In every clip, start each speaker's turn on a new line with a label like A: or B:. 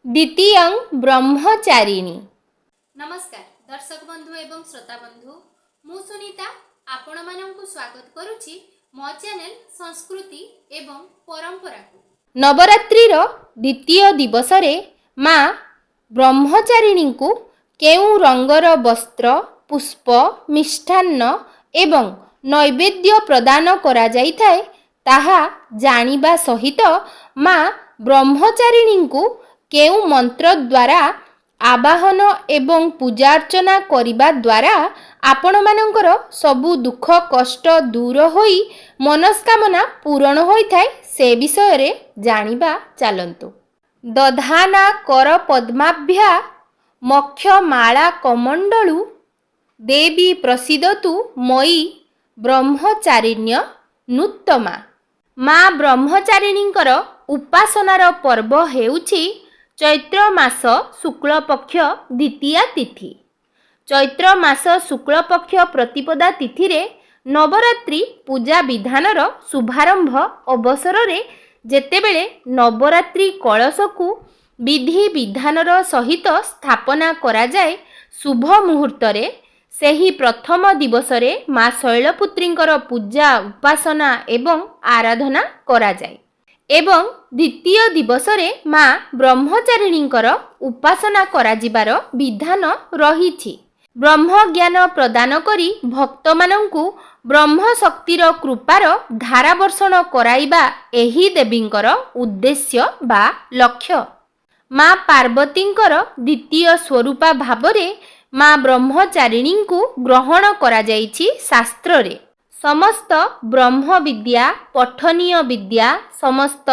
A: द्वितीयं ब्रह्मचारिणी।
B: नमस्कार दर्शक बंधु एवं श्रोता बंधु मु सुनीता आपण मानकु स्वागत करुछि मो चैनल संस्कृति एवं परंपरा को।
A: नवरात्रिर द्वितीय दिवस रे माँ ब्रह्मचारिणी को केउ रंगर वस्त्र पुष्प मिष्टान्न एवं नैवेद्य प्रदान करा जाइथाए ताहा जानिबा सहित माँ ब्रह्मचारिणी को केउ मंत्र द्वारा आवाहन एवं पूजार्चना करिबा द्वारा आपण मानकर सबु दुख कष्ट दूर होई मनस्कामना पूरण होइथाए से विषय रे जानिबा चलंतु। दधाना कर पद्माभ्या मक्ष माला कमंडलु देवी प्रसिद्धतु मयि ब्रह्मचारिण्य नूत्तमा। माँ ब्रह्मचारिणींकर उपासनार पर्व हेउछि चैत्र मास शुक्ल पक्ष द्वितीया तिथि। चैत्र मास शुक्ल पक्ष प्रतिपदा तिथि रे नवरात्रि पूजा विधानर शुभारंभ अवसर रे जेतेबेले नवरात्रि कलश को विधि विधानर सहित स्थापना करा जाए शुभ मुहूर्त रे सेही प्रथम दिवस रे माँ शैलपुत्रींकर पूजा उपासना एवं आराधना करा जाए एवं द्वितीय दिवस रे माँ ब्रह्मचारिणींकर उपासना करा जिबार विधान रहिछि। ब्रह्म ज्ञान प्रदान करी भक्त मानंकु ब्रह्म शक्तिर कृपार धारा वर्षण कराइबा एही देवींकर उद्देश्य बा लक्ष्य। माँ पार्वतींकर द्वितीय स्वरूपा भावरे माँ ब्रह्मचारिणी को ग्रहण करा जाइछि शास्त्र रे। समस्त ब्रह्म विद्या पठनीय विद्या समस्त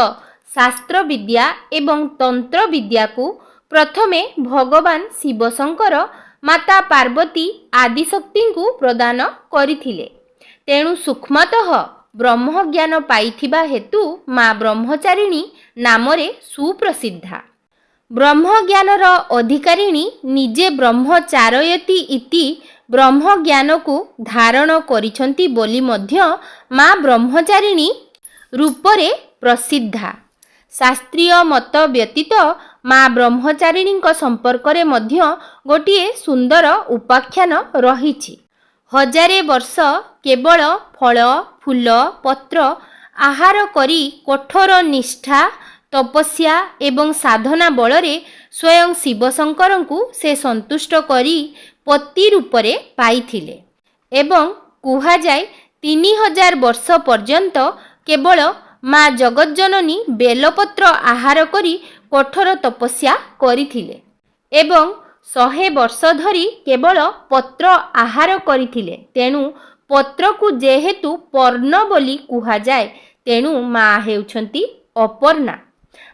A: शास्त्र विद्या एवं तंत्र विद्या को प्रथमे भगवान शिवशंकर माता पार्वती आदिशक्ति को प्रदान करिथिले। तेणु सूक्ष्मतः ब्रह्म ज्ञान पाइथिबा हेतु माँ ब्रह्मचारिणी नामरे सुप्रसिद्धा। ब्रह्म ज्ञानर अधिकारिणी निजे ब्रह्मचारयति इति ब्रह्म ज्ञान को धारण करिछंती बोली मध्य माँ ब्रह्मचारिणी रूपरे प्रसिद्धा। शास्त्रीय मत व्यतीत माँ ब्रह्मचारिणी संपर्क रे मध्य गोटिए सुंदर उपाख्यान रहिछि। हजारे वर्ष केवल फल फूल पत्र आहार करी कठोर निष्ठा तपस्या एवं साधना बलरे स्वयं शिवशंकर को से संतुष्ट करी पति रूपरे पाइथिले एवं कुहा जाए 3000 वर्ष पर्यंत केवल माँ जगज्जननी बेलपत्र आहार करी कठोर तपस्या करिथिले एवं 100 वर्ष धरी केवल पत्र आहार करिथिले। तेणु पत्र को जेहेतु पर्ण बोली कुहा जाए तेणु माँ हेउछंती अपर्णा।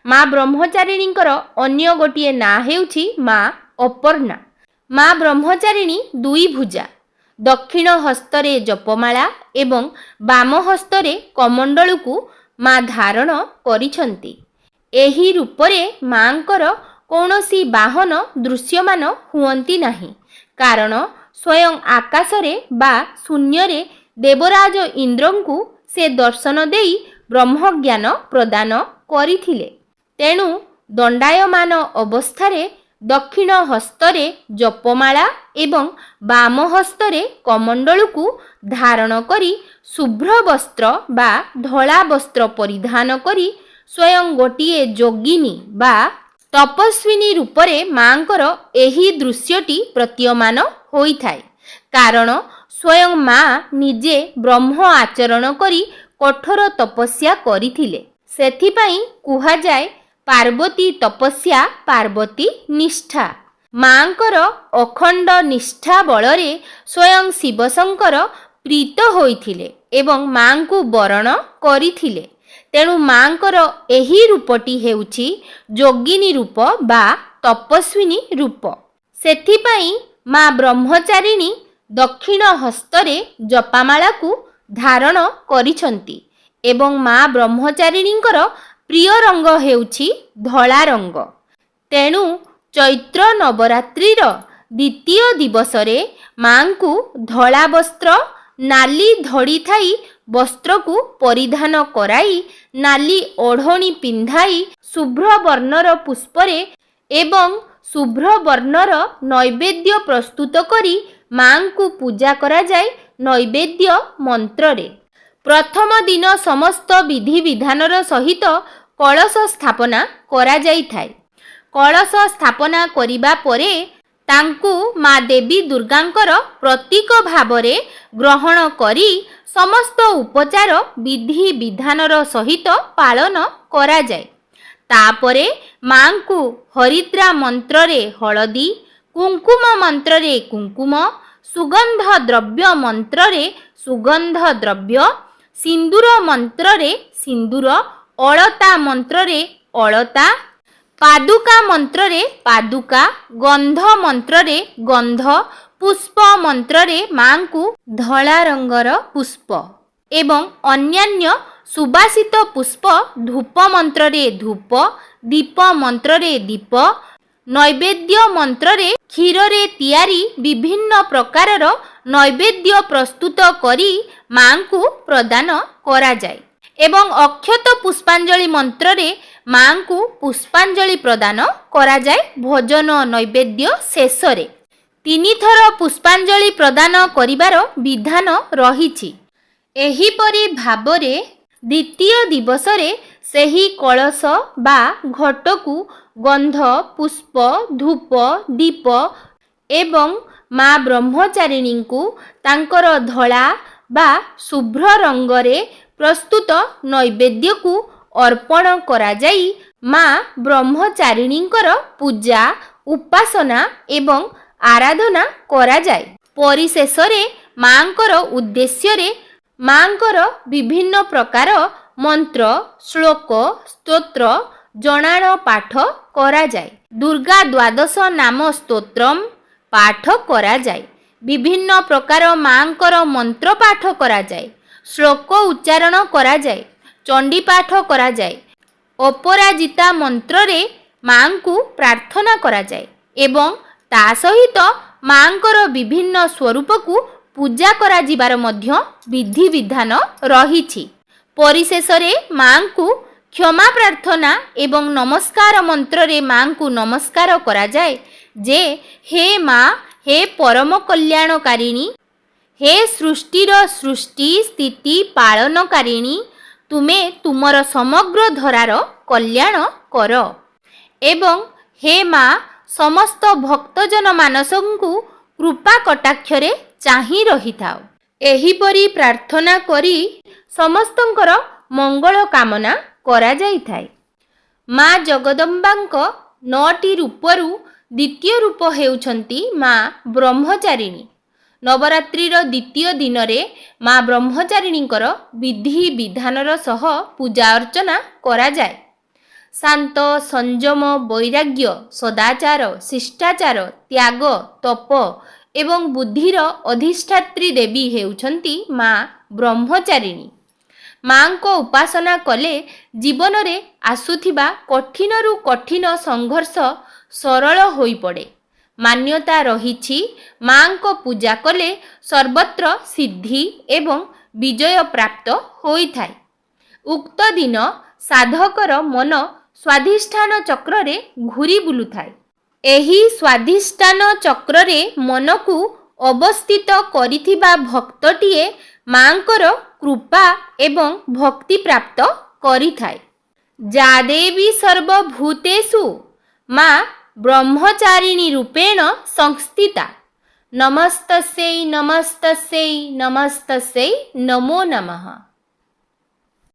A: माँ ब्रह्मचारिणींकर अन्य गोटिए ना हेउछि माँ अपर्णा। माँ ब्रह्मचारिणी दुई भुजा दक्षिण हस्तरे जपमाला एवं बाम हस्तरे कमंडलु को माँ धारण करिछंती। एही रूपरे माँकर कौनसी वाहन दृश्यमान हुअंती नहीं कारण स्वयं आकाशरे बा शून्यरे देवराज इंद्रंकु से दर्शन देई ब्रह्म ज्ञान प्रदान करिथिले। तेणु दंडायमान अवस्थारे दक्षिण हस्तरे जपमाला एवं बाम हस्तरे कमंडलु को धारण करी शुभ्र वस्त्र बा धला वस्त्र परिधान करी स्वयं गोटिए जोगिनी बा तपस्विनी रूपरे माँकर एही दृश्यटी प्रतीयमान होइथाए कारण स्वयं माँ निजे ब्रह्म आचरण करी कठोर तपस्या करिथिले। सेथिपाई कुहा जाए पार्वती तपस्या पार्वती निष्ठा। माँकर अखंड निष्ठा बलरे स्वयं शिवशंकर प्रीत होइथिले एवं माँ को वरण करिथिले। तेणु माँकर एही रूपटी हेउछि जोगिनी रूप बा तपस्विनी रूप। सेथिपाई माँ ब्रह्मचारिणी दक्षिण हस्तरे जपामाला को धारण करिछंती एवं माँ ब्रह्मचारिणींकर प्रिय रंग हेउछि धला रंग। तेणु चैत्र नवरात्रिर द्वितीय दिवस रे माँ को धला वस्त्र नाली धड़ी थाई वस्त्र को परिधान कराई नाली ओढ़णी पिंधाई शुभ्र वर्णर पुष्परे ଏବଂ ଶୁଭ୍ର ବର୍ଣ୍ଣର ନୈବେଦ୍ୟ ପ୍ରସ୍ତୁତ କରି ମାଙ୍କୁ ପୂଜା କରାଯାଏ ନୈବେଦ୍ୟ ମନ୍ତ୍ରରେ। ପ୍ରଥମ ଦିନ ସମସ୍ତ ବିଧିବିଧାନର ସହିତ କଳସ ସ୍ଥାପନା କରାଯାଇଥାଏ। କଳସ ସ୍ଥାପନା କରିବା ପରେ ତାଙ୍କୁ ମା ଦେବୀ ଦୁର୍ଗାଙ୍କର ପ୍ରତୀକ ଭାବରେ ଗ୍ରହଣ କରି ସମସ୍ତ ଉପଚାର ବିଧିବିଧାନର ସହିତ ପାଳନ କରାଯାଏ। ତାପରେ ମାଙ୍କୁ ହରିଦ୍ରା ମନ୍ତ୍ରରେ ହଳଦୀ, କୁଙ୍କୁମ ମନ୍ତ୍ରରେ କୁଙ୍କୁମ, ସୁଗନ୍ଧ ଦ୍ରବ୍ୟ ମନ୍ତ୍ରରେ ସୁଗନ୍ଧ ଦ୍ରବ୍ୟ, ସିନ୍ଦୁର ମନ୍ତ୍ରରେ ସିନ୍ଦୁର, ଅଳତା ମନ୍ତ୍ରରେ ଅଳତା, ପାଦୁକା ମନ୍ତ୍ରରେ ପାଦୁକା, ଗନ୍ଧ ମନ୍ତ୍ରରେ ଗନ୍ଧ, ପୁଷ୍ପ ମନ୍ତ୍ରରେ ମାଙ୍କୁ ଧଳା ରଙ୍ଗର ପୁଷ୍ପ ଏବଂ ଅନ୍ୟାନ୍ୟ ସୁବାସିତ ପୁଷ୍ପ, ଧୂପ ମନ୍ତ୍ରରେ ଧୂପ, ଦୀପ ମନ୍ତ୍ରରେ ଦୀପ, ନୈବେଦ୍ୟ ମନ୍ତ୍ରରେ କ୍ଷୀରରେ ତିଆରି ବିଭିନ୍ନ ପ୍ରକାରର ନୈବେଦ୍ୟ ପ୍ରସ୍ତୁତ କରି ମାଙ୍କୁ ପ୍ରଦାନ କରାଯାଏ ଏବଂ ଅକ୍ଷତ ପୁଷ୍ପାଞ୍ଜଳି ମନ୍ତ୍ରରେ ମାଙ୍କୁ ପୁଷ୍ପାଞ୍ଜଳି ପ୍ରଦାନ କରାଯାଏ। ଭୋଜନ ନୈବେଦ୍ୟ ଶେଷରେ 3 ଥର ପୁଷ୍ପାଞ୍ଜଳି ପ୍ରଦାନ କରିବାର ବିଧାନ ରହିଛି। ଏହିପରି ଭାବରେ ଦ୍ୱିତୀୟ ଦିବସରେ ସେହି କଳସ ବା ଘଟକୁ ଗନ୍ଧ, ପୁଷ୍ପ, ଧୂପ, ଦୀପ ଏବଂ ମା ବ୍ରହ୍ମଚାରିଣୀଙ୍କୁ ତାଙ୍କର ଧଳା ବା ଶୁଭ୍ର ରଙ୍ଗରେ ପ୍ରସ୍ତୁତ ନୈବେଦ୍ୟକୁ ଅର୍ପଣ କରାଯାଇ ମା ବ୍ରହ୍ମଚାରିଣୀଙ୍କର ପୂଜା, ଉପାସନା ଏବଂ ଆରାଧନା କରାଯାଏ। ପରିଶେଷରେ ମାଙ୍କର ଉଦ୍ଦେଶ୍ୟରେ ମାଙ୍କର ବିଭିନ୍ନ ପ୍ରକାର ମନ୍ତ୍ର, ଶ୍ଲୋକ, ସ୍ତୋତ୍ର, ଜଣାଣ ପାଠ କରାଯାଏ। ଦୁର୍ଗା ଦ୍ୱାଦଶ ନାମ ସ୍ତୋତ୍ରମ୍ ପାଠ କରାଯାଏ। ବିଭିନ୍ନ ପ୍ରକାର ମାଙ୍କର ମନ୍ତ୍ର ପାଠ କରାଯାଏ। ଶ୍ଲୋକ ଉଚ୍ଚାରଣ କରାଯାଏ। ଚଣ୍ଡୀ ପାଠ କରାଯାଏ। ଅପରାଜିତା ମନ୍ତ୍ରରେ ମାଙ୍କୁ ପ୍ରାର୍ଥନା କରାଯାଏ ଏବଂ ତା ସହିତ ମାଙ୍କର ବିଭିନ୍ନ ସ୍ୱରୂପକୁ ପୂଜା କରାଯିବାର ମଧ୍ୟ ବିଧିବିଧାନ ରହିଛି। ପରିଶେଷରେ ମାଙ୍କୁ କ୍ଷମା ପ୍ରାର୍ଥନା ଏବଂ ନମସ୍କାର ମନ୍ତ୍ରରେ ମାଙ୍କୁ ନମସ୍କାର କରାଯାଏ ଯେ ହେ ମା, ହେ ପରମ କଲ୍ୟାଣକାରିଣୀ, ହେ ସୃଷ୍ଟିର ସୃଷ୍ଟି ସ୍ଥିତି ପାଳନକାରିଣୀ, ତୁମେ ତୁମର ସମଗ୍ର ଧରାର କଲ୍ୟାଣ କର ଏବଂ ହେ ମା, ସମସ୍ତ ଭକ୍ତଜନ ମାନସଙ୍କୁ କୃପା କଟାକ୍ଷରେ ଚାହିଁ ରହିଥାଅ। ଏହିପରି ପ୍ରାର୍ଥନା କରି ସମସ୍ତଙ୍କର ମଙ୍ଗଳ କାମନା କରାଯାଇଥାଏ। ମା ଜଗଦମ୍ବାଙ୍କ 9ଟି ରୂପରୁ ଦ୍ୱିତୀୟ ରୂପ ହେଉଛନ୍ତି ମା ବ୍ରହ୍ମଚାରିଣୀ। ନବରାତ୍ରିର ଦ୍ୱିତୀୟ ଦିନରେ ମା ବ୍ରହ୍ମଚାରିଣୀଙ୍କର ବିଧିବିଧାନର ସହ ପୂଜା ଅର୍ଚ୍ଚନା କରାଯାଏ। ଶାନ୍ତ, ସଂଯମ, ବୈରାଗ୍ୟ, ସଦାଚାର, ଶିଷ୍ଟାଚାର, ତ୍ୟାଗ, ତପ ଏବଂ ବୁଦ୍ଧିର ଅଧିଷ୍ଠାତ୍ରୀ ଦେବୀ ହେଉଛନ୍ତି ମା ବ୍ରହ୍ମଚାରିଣୀ। ମାଙ୍କ ଉପାସନା କଲେ ଜୀବନରେ ଆସୁଥିବା କଠିନରୁ କଠିନ ସଂଘର୍ଷ ସରଳ ହୋଇପଡ଼େ। ମାନ୍ୟତା ରହିଛି ମାଙ୍କ ପୂଜା କଲେ ସର୍ବତ୍ର ସିଦ୍ଧି ଏବଂ ବିଜୟ ପ୍ରାପ୍ତ ହୋଇଥାଏ। ଉକ୍ତ ଦିନ ସାଧକର ମନ ସ୍ୱାଧିଷ୍ଠାନ ଚକ୍ରରେ ଘୂରି ବୁଲୁଥାଏ। ଏହି ସ୍ୱାଧିଷ୍ଠାନ ଚକ୍ରରେ ମନକୁ ଅବସ୍ଥିତ କରିଥିବା ଭକ୍ତଟିଏ ମାଙ୍କର କୃପା ଏବଂ ଭକ୍ତି ପ୍ରାପ୍ତ କରିଥାଏ। ଯା ଦେବୀ ସର୍ବଭୂତେଷୁ ମା ବ୍ରହ୍ମଚାରିଣୀ ରୂପେଣ ସଂସ୍ଥିତା। ନମସ୍ତସ୍यै ନମସ୍ତସ୍यै ନମସ୍ତସ୍यै ନମୋ ନମଃ।